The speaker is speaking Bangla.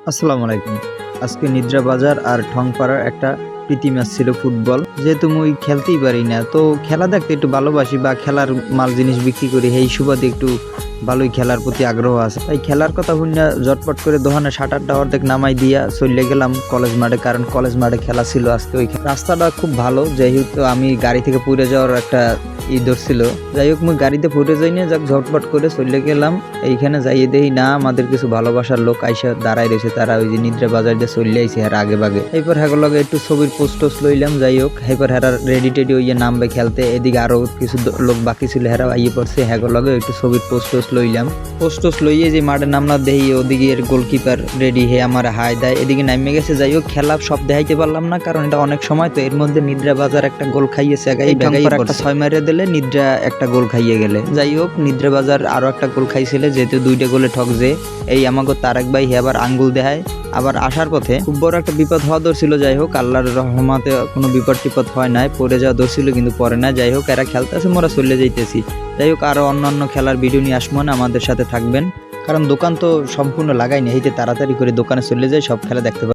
আসসালামু আলাইকুম। আজকে নিদ্রা বাজার আর ঠংপাড়ার একটা প্রীতি ম্যাচ ছিল ফুটবল। যেহেতু মুই খেলতেই পারি না, তো খেলা দেখতে একটু ভালোবাসি বা খেলার মাল জিনিস বিক্রি করি, এই সুবাদে একটু ভালোই খেলার প্রতি আগ্রহ আছে। তাই খেলার কথা শুনিয়া ঝটপট করে দোকানে শাটারটা অর্ধেক নামাই দিয়া চলে গেলাম কলেজ মাঠে, কারণ কলেজ মাঠে খেলা ছিল আজকে। ওই রাস্তাটা খুব ভালো, যেহেতু আমি গাড়ি থেকে পড়ে যাওয়ার একটা ধরছিল। যাই হোক, মুই গাড়িতে পড়ে যাই না, যাক ঝটপট করে চলে গেলাম। এইখানে যাইয়ে দেই না আমাদের কিছু ভালোবাসার লোক আইসা দাঁড়াই রয়েছে, তারা ওই যে নিদ্রা বাজার দিয়ে চলে আইছে আর আগে বাগে। এরপর হ্যাগো লগে একটু ছবির পোস্ট টোস্ট লইলাম। যাই হোক, এরপর হেরা রেডি টেডি হইয়া নামবে খেলতে। এদিকে আরো কিছু লোক বাকি ছিল, হেরা আইয়ে পড়ছে। হ্যাগো লগে একটু ছবির পোস্ট টোস্ট লইলাম। পোস্ট টোস্ট লইয়ে যে মাঠে নামলা দেই, ওদিকে এর গোলকিপার রেডি হে আমার হাই দেয়, এদিকে নামে গেছে। যাই হোক, খেলা সব দেখাইতে পারলাম না, কারণ এটা অনেক সময় তো। এর মধ্যে নিদ্রা বাজার একটা গোল খাইয়েছে, একটা 6 মারিয়ে দিলে নিদ্রা একটা গোল খাইয়ে গেলে। যাই হোক, নিদ্রা বাজার আরো একটা গোল খাইছিল, যেহেতু 2টা গোলে ঠক যে এই আমাকে তারেক ভাই হে আবার আঙ্গুল দেখায়। আবার আসার পথে খুব বড় একটা বিপদ হওয়া ধরছিল। যাই হোক, আল্লাহর রহমতে কোনো বিপদ টিপদ হয় নাই, পড়ে যাওয়া ধরছিল কিন্তু পরে না। যাই হোক, এরা খেলতেছে, মোরা চলে যাইতেছি। যাই হোক, আরো অন্যান্য খেলার ভিডিও নিয়ে আসবো না, আমাদের সাথে থাকবেন, কারণ দোকান তো সম্পূর্ণ লাগাইনি, এইতে তাড়াতাড়ি করে দোকানে চলে যায়, সব খেলা দেখতে